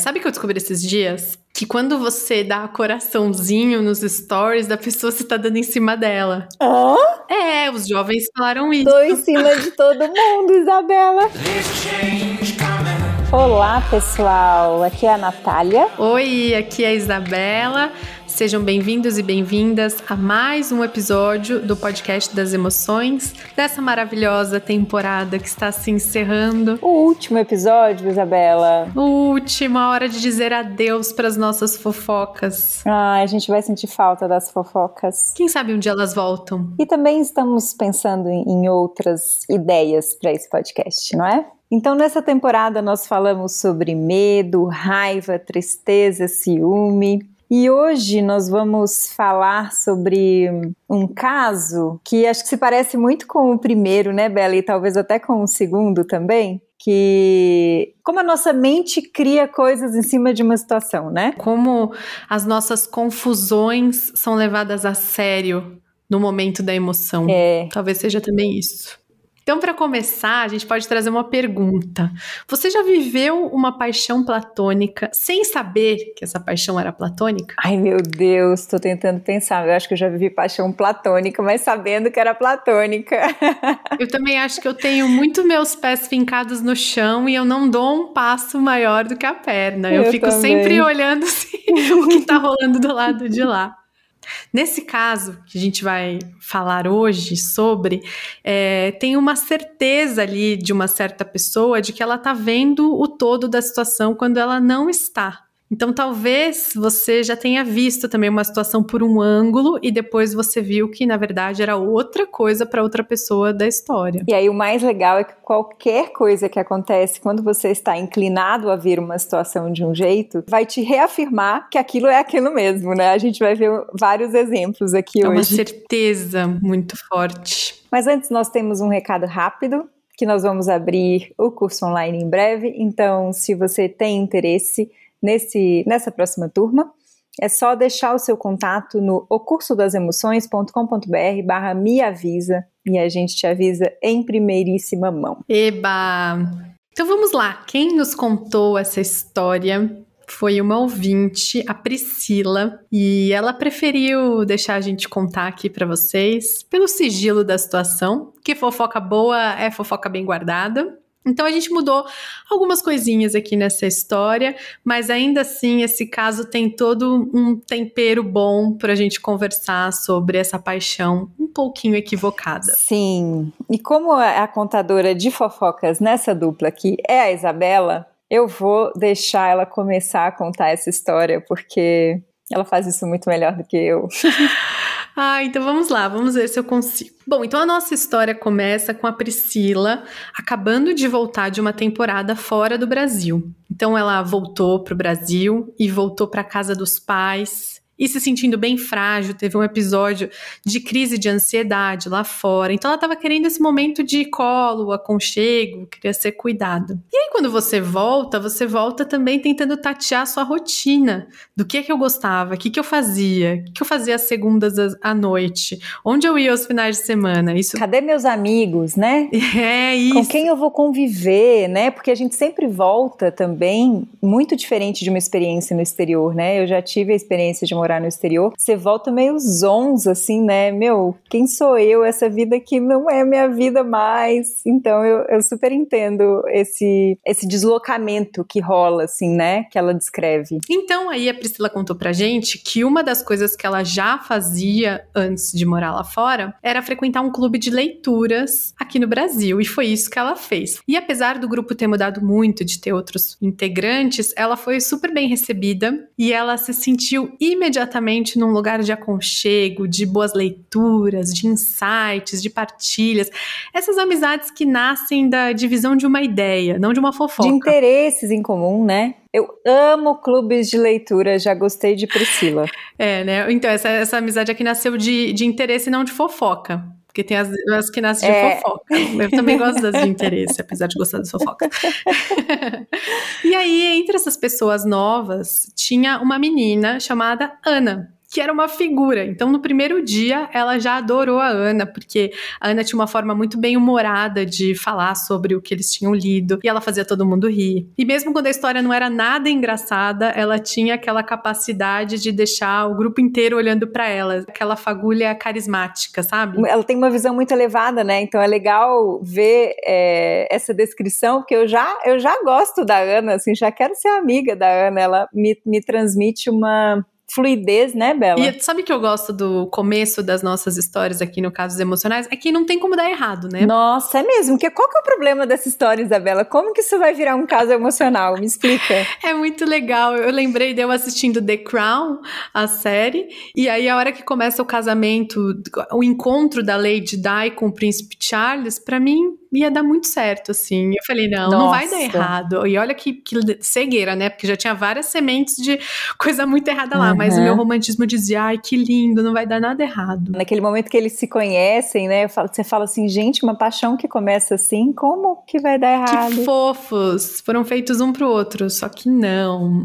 Sabe o que eu descobri esses dias? Que quando você dá coraçãozinho nos stories da pessoa, você tá dando em cima dela. Os jovens falaram isso. Tô em cima de todo mundo, Isabela. Olá, pessoal. Aqui é a Natália. Oi, aqui é a Isabela. Sejam bem-vindos e bem-vindas a mais um episódio do Podcast das Emoções, dessa maravilhosa temporada que está se encerrando. O último episódio, Isabela. Última hora de dizer adeus para as nossas fofocas. A gente vai sentir falta das fofocas. Quem sabe um dia elas voltam. E também estamos pensando em outras ideias para esse podcast, não é? Então, nessa temporada nós falamos sobre medo, raiva, tristeza, ciúme. E hoje nós vamos falar sobre um caso que acho que se parece muito com o primeiro, né, Bela? E talvez até com o segundo também. Que como a nossa mente cria coisas em cima de uma situação, né? Como as nossas confusões são levadas a sério no momento da emoção. Talvez seja também isso. Então, para começar, a gente pode trazer uma pergunta. Você já viveu uma paixão platônica sem saber que essa paixão era platônica? Ai, meu Deus, tô tentando pensar. Eu acho que eu já vivi paixão platônica, mas sabendo que era platônica. Eu também acho que eu tenho muito meus pés fincados no chão e eu não dou um passo maior do que a perna. Eu fico também. Sempre olhando assim, o que tá rolando do lado de lá. Nesse caso que a gente vai falar hoje sobre, tem uma certeza ali de uma certa pessoa de que ela tá vendo o todo da situação quando ela não está. Então talvez você já tenha visto também uma situação por um ângulo e depois você viu que na verdade era outra coisa para outra pessoa da história. E aí o mais legal é que qualquer coisa que acontece quando você está inclinado a ver uma situação de um jeito, vai te reafirmar que aquilo é aquilo mesmo, né? A gente vai ver vários exemplos aqui hoje. É uma certeza muito forte. Mas antes nós temos um recado rápido, que nós vamos abrir o curso online em breve, então se você tem interesse nessa próxima turma, é só deixar o seu contato no ocursodasemoções.com.br/meavisa e a gente te avisa em primeiríssima mão. Eba! Então vamos lá, quem nos contou essa história foi uma ouvinte, a Priscila, e ela preferiu deixar a gente contar aqui para vocês, pelo sigilo da situação, que fofoca boa é fofoca bem guardada. Então a gente mudou algumas coisinhas aqui nessa história, mas ainda assim esse caso tem todo um tempero bom pra gente conversar sobre essa paixão um pouquinho equivocada. Sim, e como a contadora de fofocas nessa dupla aqui é a Isabela, eu vou deixar ela começar a contar essa história, porque ela faz isso muito melhor do que eu. Então vamos lá, vamos ver se eu consigo. Bom, então a nossa história começa com a Priscila acabando de voltar de uma temporada fora do Brasil. Então ela voltou pro Brasil e voltou pra casa dos pais e se sentindo bem frágil, teve um episódio de crise de ansiedade lá fora. Então ela estava querendo esse momento de colo, aconchego, queria ser cuidado. E aí quando você volta também tentando tatear a sua rotina, do que eu gostava, o que eu fazia, o que eu fazia às segundas à noite, onde eu ia aos finais de semana. Isso... Cadê meus amigos, né? É isso. Com quem eu vou conviver, né? Porque a gente sempre volta também muito diferente de uma experiência no exterior, né? Eu já tive a experiência de morar no exterior, você volta meio zonza, assim, né? Meu, quem sou eu? Essa vida aqui não é minha vida mais. Então eu super entendo esse deslocamento que rola, assim, né? Que ela descreve. Então aí a Priscila contou pra gente que uma das coisas que ela já fazia antes de morar lá fora era frequentar um clube de leituras aqui no Brasil, e foi isso que ela fez. E apesar do grupo ter mudado muito, de ter outros integrantes, ela foi super bem recebida e ela se sentiu imediatamente num lugar de aconchego, de boas leituras, de insights, de partilhas. Essas amizades que nascem da divisão de uma ideia, não de uma fofoca. De interesses em comum, né? Eu amo clubes de leitura, já gostei de Priscila. Né? Então, essa amizade aqui nasceu de interesse e não de fofoca. Porque tem as que nascem de fofoca. Eu também gosto das de interesse, apesar de gostar das fofocas. E aí, entre essas pessoas novas, tinha uma menina chamada Ana, que era uma figura. Então, no primeiro dia, ela já adorou a Ana, porque a Ana tinha uma forma muito bem humorada de falar sobre o que eles tinham lido, e ela fazia todo mundo rir. E mesmo quando a história não era nada engraçada, ela tinha aquela capacidade de deixar o grupo inteiro olhando pra ela, aquela fagulha carismática, sabe? Ela tem uma visão muito elevada, né? Então é legal ver essa descrição, porque eu já gosto da Ana, assim, já quero ser amiga da Ana. Ela me transmite uma fluidez, né, Bela? E sabe que eu gosto do começo das nossas histórias aqui no Casos Emocionais? É que não tem como dar errado, né? Nossa, é mesmo? Porque qual que é o problema dessa história, Isabela? Como que isso vai virar um caso emocional? Me explica. É muito legal. Eu lembrei de eu assistindo The Crown, a série, e aí a hora que começa o casamento, o encontro da Lady Di com o Príncipe Charles, pra mim ia dar muito certo, assim. Eu falei, não vai dar errado. E olha que cegueira, né? Porque já tinha várias sementes de coisa muito errada lá, mas o meu romantismo dizia, ai, que lindo, não vai dar nada errado. Naquele momento que eles se conhecem, né? Você fala assim, gente, uma paixão que começa assim, como que vai dar errado? Que fofos! Foram feitos um pro outro, só que não.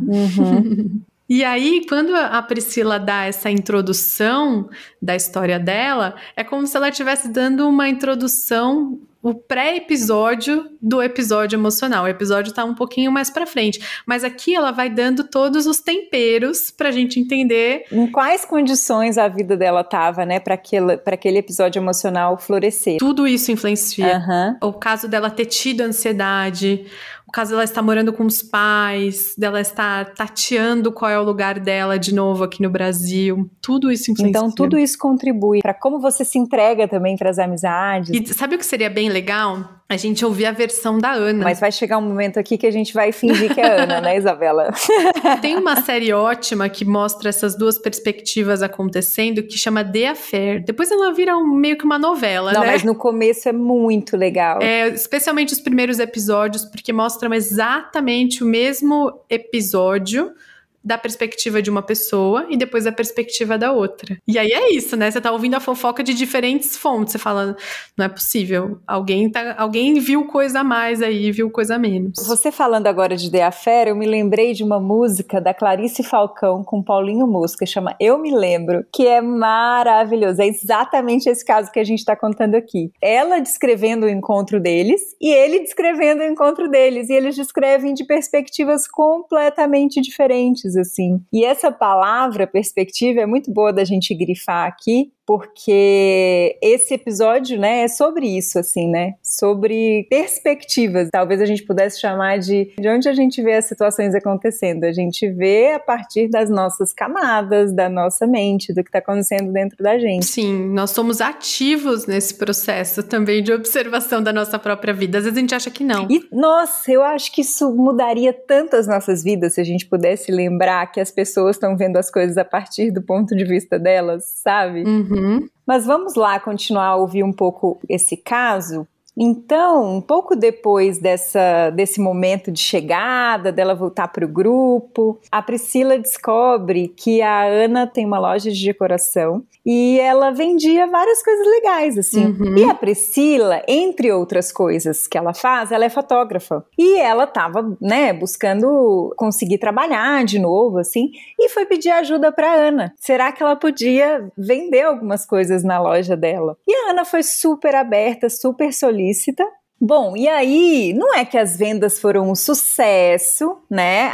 E aí, quando a Priscila dá essa introdução da história dela, é como se ela estivesse dando uma introdução, o pré-episódio do episódio emocional. O episódio tá um pouquinho mais pra frente, mas aqui ela vai dando todos os temperos pra gente entender em quais condições a vida dela tava, né, pra aquele episódio emocional florescer. Tudo isso influencia. O caso dela ter tido ansiedade, o caso dela estar morando com os pais, dela estar tateando qual é o lugar dela de novo aqui no Brasil. Tudo isso influencia. Então tudo isso contribui para como você se entrega também para as amizades. E sabe o que seria bem legal? A gente ouvir a versão da Ana. Mas vai chegar um momento aqui que a gente vai fingir que é Ana, né, Isabela? Tem uma série ótima que mostra essas duas perspectivas acontecendo, que chama The Affair. Depois ela vira meio que uma novela, né? Não, mas no começo é muito legal. Especialmente os primeiros episódios, porque mostram exatamente o mesmo episódio da perspectiva de uma pessoa e depois da perspectiva da outra. E aí é isso, né? Você tá ouvindo a fofoca de diferentes fontes. Você fala, não é possível. Alguém viu coisa a mais aí, viu coisa a menos. Você falando agora de The Affair, eu me lembrei de uma música da Clarice Falcão com Paulinho Mosca, chama Eu Me Lembro, que é maravilhoso. É exatamente esse caso que a gente tá contando aqui. Ela descrevendo o encontro deles e ele descrevendo o encontro deles. E eles descrevem de perspectivas completamente diferentes, assim. E essa palavra perspectiva é muito boa da gente grifar aqui, porque esse episódio, né, é sobre isso, assim, né, sobre perspectivas. Talvez a gente pudesse chamar de onde a gente vê as situações acontecendo. A gente vê a partir das nossas camadas, da nossa mente, do que está acontecendo dentro da gente. Sim, nós somos ativos nesse processo também de observação da nossa própria vida. Às vezes a gente acha que não. E, nossa, eu acho que isso mudaria tanto as nossas vidas se a gente pudesse lembrar que as pessoas estão vendo as coisas a partir do ponto de vista delas, sabe? Mas vamos lá continuar a ouvir um pouco esse caso. Então, um pouco depois desse momento de chegada, dela voltar para o grupo, a Priscila descobre que a Ana tem uma loja de decoração e ela vendia várias coisas legais, assim. E a Priscila, entre outras coisas que ela faz, ela é fotógrafa. E ela estava, né, buscando conseguir trabalhar de novo, assim, e foi pedir ajuda para Ana. Será que ela podia vender algumas coisas na loja dela? E a Ana foi super aberta, super solícita. Bom, e aí, não é que as vendas foram um sucesso, né?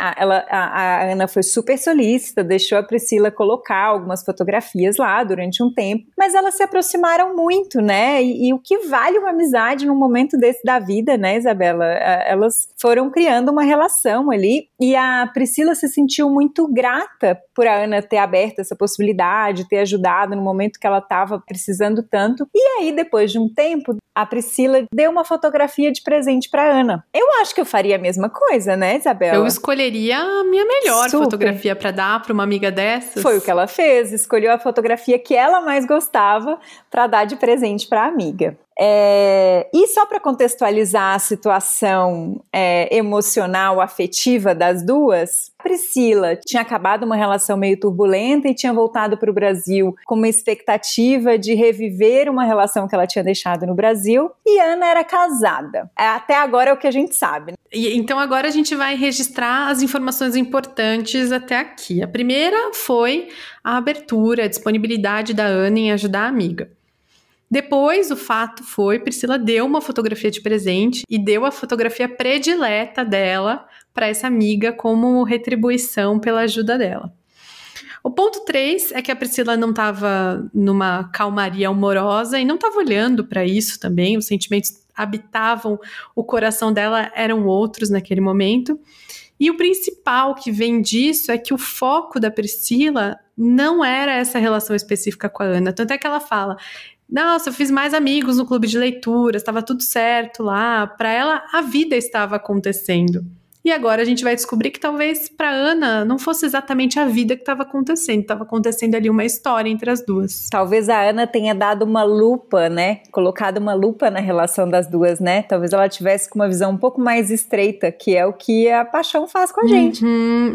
A Ana foi super solícita, deixou a Priscila colocar algumas fotografias lá durante um tempo, mas elas se aproximaram muito, né? E o que vale uma amizade num momento desse da vida, né, Isabela? Elas foram criando uma relação ali e a Priscila se sentiu muito grata por a Ana ter aberto essa possibilidade, ter ajudado no momento que ela estava precisando tanto. E aí, depois de um tempo, a Priscila deu uma fotografia de presente para Ana. Eu acho que eu faria a mesma coisa, né, Isabela? Eu escolheria a minha melhor fotografia para dar para uma amiga dessas. Foi o que ela fez, escolheu a fotografia que ela mais gostava para dar de presente para a amiga. E só para contextualizar a situação emocional, afetiva das duas, a Priscila tinha acabado uma relação meio turbulenta e tinha voltado para o Brasil com uma expectativa de reviver uma relação que ela tinha deixado no Brasil, e Ana era casada. Até agora é o que a gente sabe. Então agora a gente vai registrar as informações importantes até aqui. A primeira foi a abertura, a disponibilidade da Ana em ajudar a amiga. Depois, o fato foi, Priscila deu uma fotografia de presente e deu a fotografia predileta dela para essa amiga como retribuição pela ajuda dela. O ponto 3 é que a Priscila não estava numa calmaria amorosa e não estava olhando para isso também, os sentimentos habitavam o coração dela, eram outros naquele momento. E o principal que vem disso é que o foco da Priscila não era essa relação específica com a Ana, tanto é que ela fala: nossa, eu fiz mais amigos no clube de leitura, estava tudo certo lá. Para ela, a vida estava acontecendo. E agora a gente vai descobrir que talvez para Ana não fosse exatamente a vida que estava acontecendo ali uma história entre as duas. Talvez a Ana tenha dado uma lupa, né? Colocado uma lupa na relação das duas, né? Talvez ela tivesse com uma visão um pouco mais estreita, que é o que a paixão faz com a gente.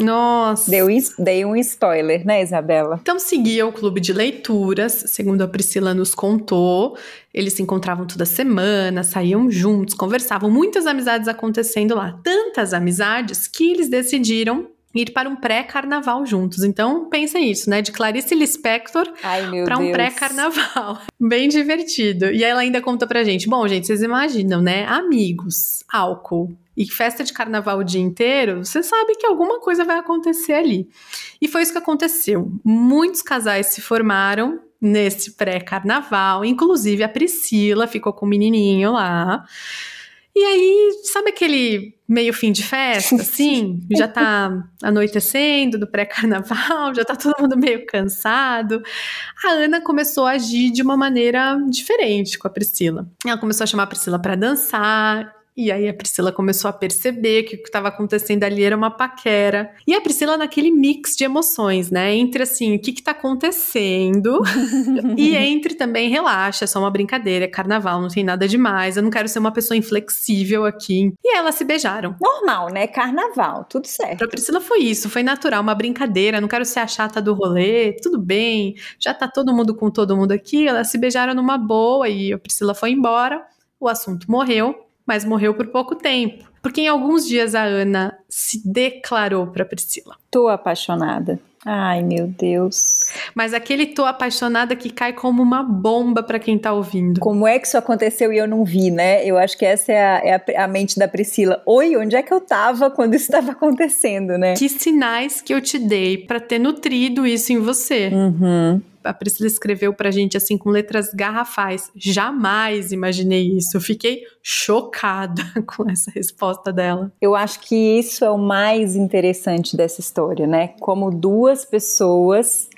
Nossa! Dei um spoiler, né, Isabela? Então seguia o clube de leituras, segundo a Priscila nos contou. Eles se encontravam toda semana, saíam juntos, conversavam, muitas amizades acontecendo lá. Tantas amizades que eles decidiram ir para um pré-carnaval juntos. Então, pensa isso, né? De Clarice Lispector para um pré-carnaval. Bem divertido. E ela ainda conta pra gente. Bom, gente, vocês imaginam, né? Amigos, álcool e festa de carnaval o dia inteiro, você sabe que alguma coisa vai acontecer ali. E foi isso que aconteceu. Muitos casais se formaram nesse pré-carnaval, inclusive a Priscila ficou com o menininho lá. E aí, sabe aquele meio fim de festa, assim? Já tá anoitecendo do pré-carnaval, já tá todo mundo meio cansado. A Ana começou a agir de uma maneira diferente com a Priscila. Ela começou a chamar a Priscila para dançar. E aí a Priscila começou a perceber que o que estava acontecendo ali era uma paquera. E a Priscila naquele mix de emoções, né? Entre assim, o que está acontecendo e entre também, relaxa, é só uma brincadeira, é carnaval, não tem nada demais, eu não quero ser uma pessoa inflexível aqui. E elas se beijaram. Normal, né? Carnaval, tudo certo. Pra Priscila foi isso, foi natural, uma brincadeira, não quero ser a chata do rolê, tudo bem, já tá todo mundo com todo mundo aqui. Elas se beijaram numa boa e a Priscila foi embora, o assunto morreu. Mas morreu por pouco tempo, porque em alguns dias a Ana se declarou para Priscila. Tô apaixonada. Ai, meu Deus. Mas aquele tô apaixonada que cai como uma bomba para quem tá ouvindo. Como é que isso aconteceu e eu não vi, né? Eu acho que essa é a mente da Priscila. Oi, onde é que eu tava quando isso estava acontecendo, né? Que sinais que eu te dei para ter nutrido isso em você? A Priscila escreveu pra gente assim com letras garrafais. Jamais imaginei isso. Eu fiquei chocada com essa resposta dela. Eu acho que isso é o mais interessante dessa história, né? Como duas pessoas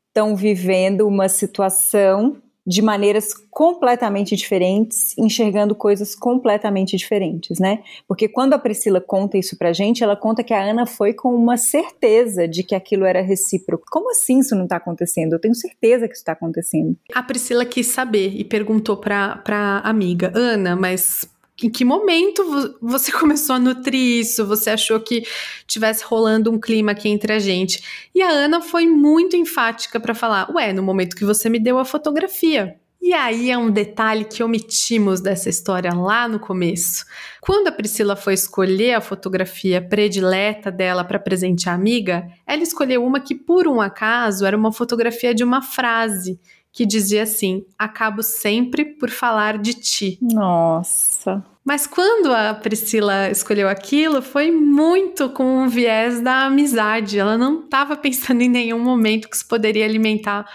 estão vivendo uma situação de maneiras completamente diferentes, enxergando coisas completamente diferentes, né? Porque quando a Priscila conta isso pra gente, ela conta que a Ana foi com uma certeza de que aquilo era recíproco. Como assim isso não tá acontecendo? Eu tenho certeza que isso tá acontecendo. A Priscila quis saber e perguntou pra amiga: Ana, mas em que momento você começou a nutrir isso? Você achou que tivesse rolando um clima aqui entre a gente? E a Ana foi muito enfática para falar: ué, no momento que você me deu a fotografia. E aí é um detalhe que omitimos dessa história lá no começo. Quando a Priscila foi escolher a fotografia predileta dela para presentear a amiga, ela escolheu uma que, por um acaso, era uma fotografia de uma frase que dizia assim: acabo sempre por falar de ti. Nossa. Mas quando a Priscila escolheu aquilo, foi muito com um viés da amizade. Ela não estava pensando em nenhum momento que isso poderia alimentar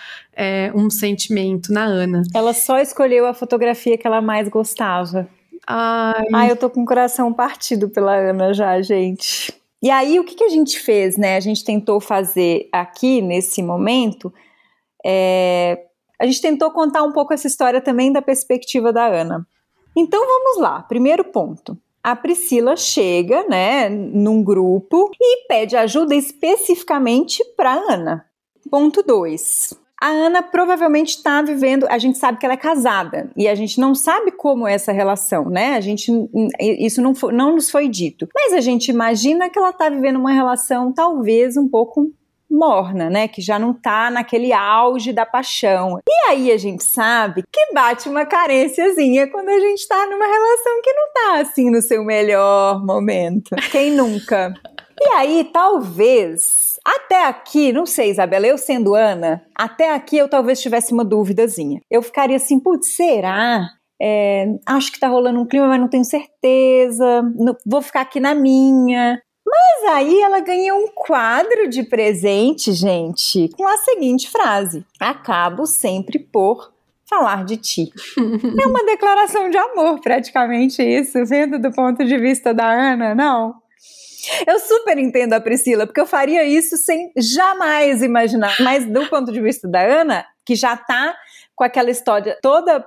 um sentimento na Ana. Ela só escolheu a fotografia que ela mais gostava. Ai, eu tô com o coração partido pela Ana já, gente. E aí, o que a gente fez, né? A gente tentou fazer aqui, nesse momento, a gente tentou contar um pouco essa história também da perspectiva da Ana. Então vamos lá, primeiro ponto. A Priscila chega, né, num grupo e pede ajuda especificamente para Ana. Ponto 2. A Ana provavelmente está vivendo, a gente sabe que ela é casada, e a gente não sabe como é essa relação, né? Isso não nos foi dito. Mas a gente imagina que ela está vivendo uma relação talvez um pouco morna, né? Que já não tá naquele auge da paixão. E aí a gente sabe que bate uma carênciazinha quando a gente tá numa relação que não tá assim no seu melhor momento. Quem nunca? E aí, talvez, até aqui, não sei, Isabela, eu sendo Ana, até aqui eu talvez tivesse uma duvidazinha. Eu ficaria assim, putz, será? Acho que tá rolando um clima, mas não tenho certeza, vou ficar aqui na minha. Mas aí ela ganha um quadro de presente, gente, com a seguinte frase: acabo sempre por falar de ti. É uma declaração de amor, praticamente isso, vendo do ponto de vista da Ana, não? Eu super entendo a Priscila, porque eu faria isso sem jamais imaginar. Mas do ponto de vista da Ana, que já tá com aquela história toda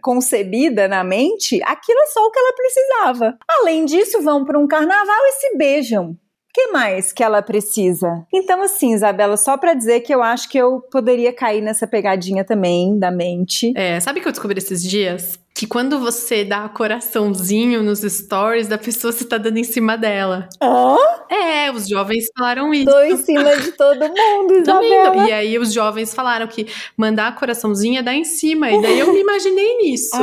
concebida na mente, aquilo é só o que ela precisava. Além disso, vão para um carnaval e se beijam. O que mais que ela precisa? Então, assim, Isabela, só pra dizer que eu acho que eu poderia cair nessa pegadinha também da mente. Sabe o que eu descobri esses dias? Que quando você dá coraçãozinho nos stories da pessoa, você tá dando em cima dela. Os jovens falaram isso. Tô em cima de todo mundo, Isabela. Também, e aí os jovens falaram que mandar coraçãozinho é dar em cima. E daí eu me imaginei nisso.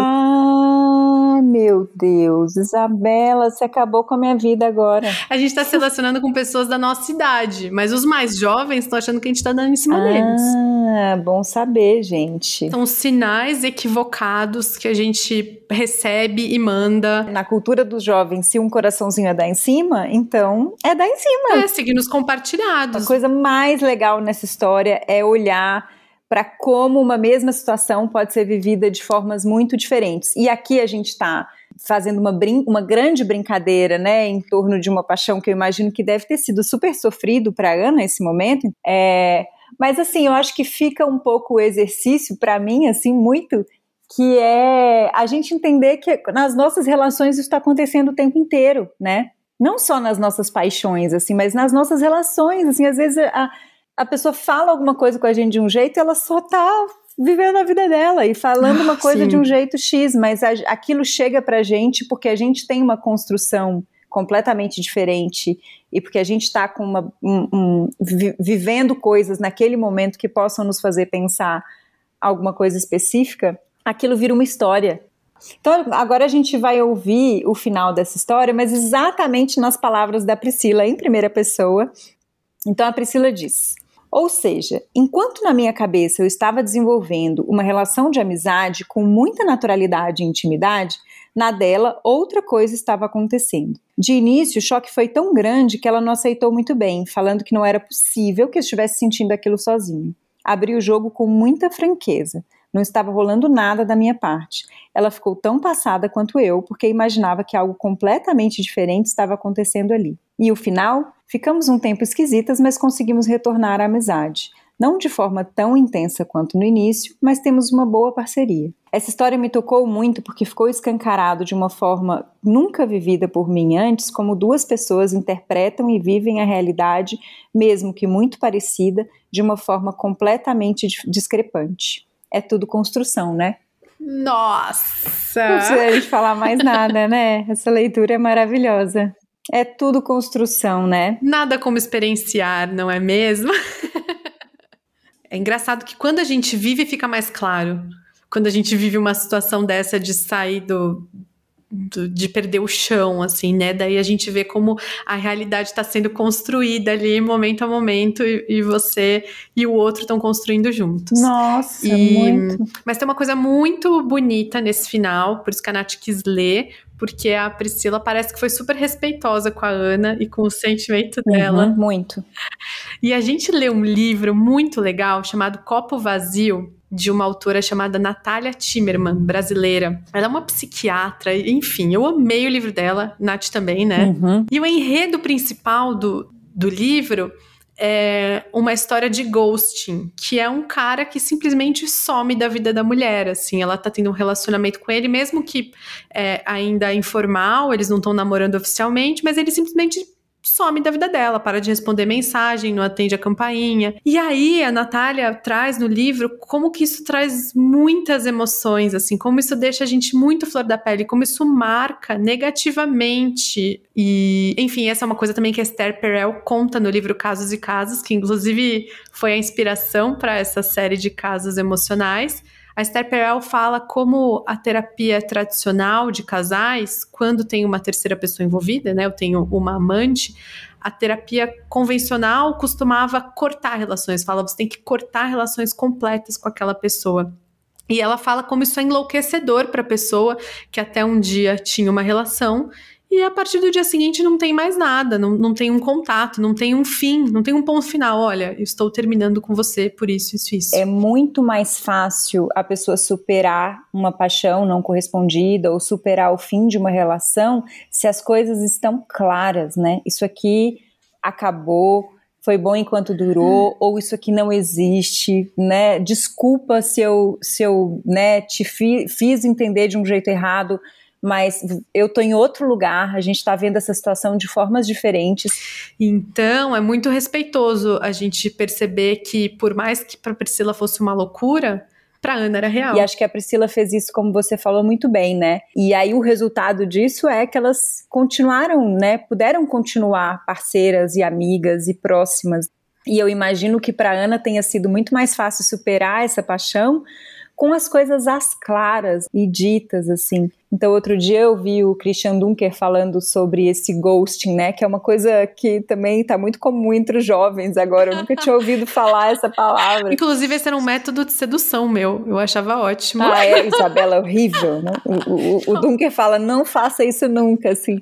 Meu Deus, Isabela, você acabou com a minha vida agora. A gente tá se relacionando com pessoas da nossa idade, mas os mais jovens estão achando que a gente tá dando em cima deles. Bom saber, gente. São sinais equivocados que a gente recebe e manda. Na cultura dos jovens, se um coraçãozinho é dar em cima, então é dar em cima. Seguir nos compartilhados. A coisa mais legal nessa história é olhar para como uma mesma situação pode ser vivida de formas muito diferentes. E aqui a gente está fazendo uma grande brincadeira, né, em torno de uma paixão que eu imagino que deve ter sido super sofrido para Ana esse momento. Mas assim, eu acho que fica um pouco o exercício para mim, assim, muito, que é a gente entender que nas nossas relações isso está acontecendo o tempo inteiro, né? Não só nas nossas paixões, assim, mas nas nossas relações, assim, às vezes a pessoa fala alguma coisa com a gente de um jeito e ela só tá vivendo a vida dela e falando uma coisa de um jeito X, mas aquilo chega pra gente porque a gente tem uma construção completamente diferente e porque a gente está com vivendo coisas naquele momento que possam nos fazer pensar alguma coisa específica, aquilo vira uma história. Então agora a gente vai ouvir o final dessa história, mas exatamente nas palavras da Priscila, em primeira pessoa. Então a Priscila diz: ou seja, enquanto na minha cabeça eu estava desenvolvendo uma relação de amizade com muita naturalidade e intimidade, na dela outra coisa estava acontecendo. De início, o choque foi tão grande que ela não aceitou muito bem, falando que não era possível que eu estivesse sentindo aquilo sozinha. Abri o jogo com muita franqueza. Não estava rolando nada da minha parte. Ela ficou tão passada quanto eu, porque imaginava que algo completamente diferente estava acontecendo ali. E o final? Ficamos um tempo esquisitas, mas conseguimos retornar à amizade. Não de forma tão intensa quanto no início, mas temos uma boa parceria. Essa história me tocou muito porque ficou escancarado de uma forma nunca vivida por mim antes, como duas pessoas interpretam e vivem a realidade, mesmo que muito parecida, de uma forma completamente discrepante. É tudo construção, né? Nossa! Não precisa a gente falar mais nada, né? Essa leitura é maravilhosa. É tudo construção, né? Nada como experienciar, não é mesmo? É engraçado que quando a gente vive fica mais claro. Quando a gente vive uma situação dessa de sair de perder o chão, assim, né? Daí a gente vê como a realidade está sendo construída ali, momento a momento, e você e o outro estão construindo juntos. Nossa, muito. Mas tem uma coisa muito bonita nesse final, por isso que a Nath quis ler, porque a Priscila parece que foi super respeitosa com a Ana e com o sentimento dela. Muito. E a gente lê um livro muito legal chamado Copo Vazio, de uma autora chamada Natália Timmerman, brasileira. Ela é uma psiquiatra, enfim, eu amei o livro dela, Nath também, né? E o enredo principal do livro é uma história de ghosting, que é um cara que simplesmente some da vida da mulher, assim, ela tá tendo um relacionamento com ele, mesmo que ainda informal, eles não estão namorando oficialmente, mas ele simplesmente some da vida dela, para de responder mensagem, não atende a campainha. E aí a Natália traz no livro como que isso traz muitas emoções, assim, como isso deixa a gente muito flor da pele, como isso marca negativamente. E, enfim, essa é uma coisa também que a Esther Perel conta no livro Casos e Casos, que inclusive foi a inspiração para essa série de casos emocionais. A Esther Perel fala como a terapia tradicional de casais, quando tem uma terceira pessoa envolvida, né, eu tenho uma amante, a terapia convencional costumava cortar relações, fala, você tem que cortar relações completas com aquela pessoa. E ela fala como isso é enlouquecedor para a pessoa que até um dia tinha uma relação e a partir do dia seguinte não tem mais nada, não tem um contato, não tem um fim, não tem um ponto final. Olha, eu estou terminando com você por isso, isso, isso. É muito mais fácil a pessoa superar uma paixão não correspondida ou superar o fim de uma relação se as coisas estão claras, né? Isso aqui acabou, foi bom enquanto durou, ou isso aqui não existe, né? Desculpa se eu né, te fiz entender de um jeito errado, mas eu tô em outro lugar, a gente tá vendo essa situação de formas diferentes. Então, é muito respeitoso a gente perceber que, por mais que pra Priscila fosse uma loucura, pra Ana era real. E acho que a Priscila fez isso, como você falou, muito bem, né? E aí o resultado disso é que elas continuaram, né? Puderam continuar parceiras e amigas e próximas. E eu imagino que pra Ana tenha sido muito mais fácil superar essa paixão com as coisas às claras e ditas, assim. Então, outro dia eu vi o Christian Dunker falando sobre esse ghosting, né, que é uma coisa que também está muito comum entre os jovens agora, eu nunca tinha ouvido falar essa palavra. Inclusive, esse era um método de sedução meu, eu achava ótimo. Ah, é, Isabela, é horrível, né? O Dunker fala, não faça isso nunca, assim.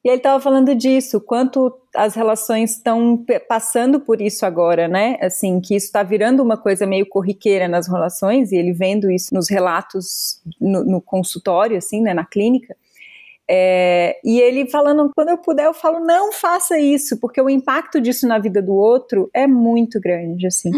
E ele estava falando disso, quanto as relações estão passando por isso agora, né? Assim, que isso está virando uma coisa meio corriqueira nas relações, e ele vendo isso nos relatos no consultório, assim, né, na clínica. E ele falando, quando eu puder, eu falo, não faça isso, porque o impacto disso na vida do outro é muito grande, assim.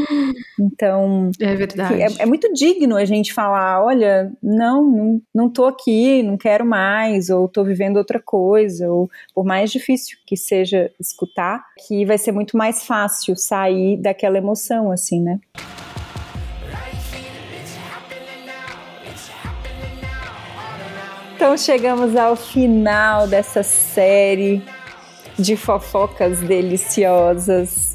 Então, é verdade. É muito digno a gente falar, olha, não tô aqui, não quero mais, ou tô vivendo outra coisa, ou por mais difícil que seja escutar, que vai ser muito mais fácil sair daquela emoção, assim, né? Então chegamos ao final dessa série de fofocas deliciosas.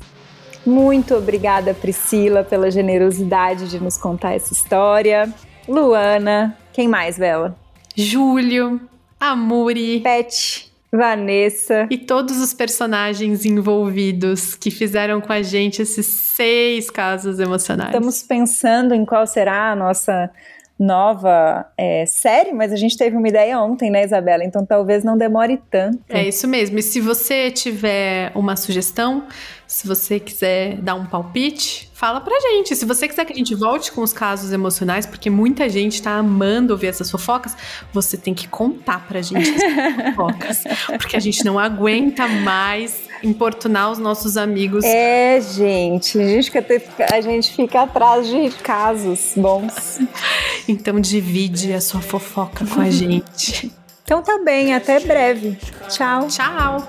Muito obrigada, Priscila, pela generosidade de nos contar essa história. Luana, quem mais, Bela? Júlio, Amuri, Pet, Vanessa e todos os personagens envolvidos que fizeram com a gente esses 6 casos emocionais. Estamos pensando em qual será a nossa nova série, mas a gente teve uma ideia ontem, né, Isabela? Então talvez não demore tanto. É isso mesmo. E se você tiver uma sugestão, se você quiser dar um palpite, fala pra gente. Se você quiser que a gente volte com os casos emocionais, porque muita gente tá amando ouvir essas fofocas, você tem que contar pra gente essas fofocas. Porque a gente não aguenta mais importunar os nossos amigos. Gente, a gente fica atrás de casos bons. Então divide a sua fofoca com a gente. Então tá bem, até breve. Tchau. Tchau.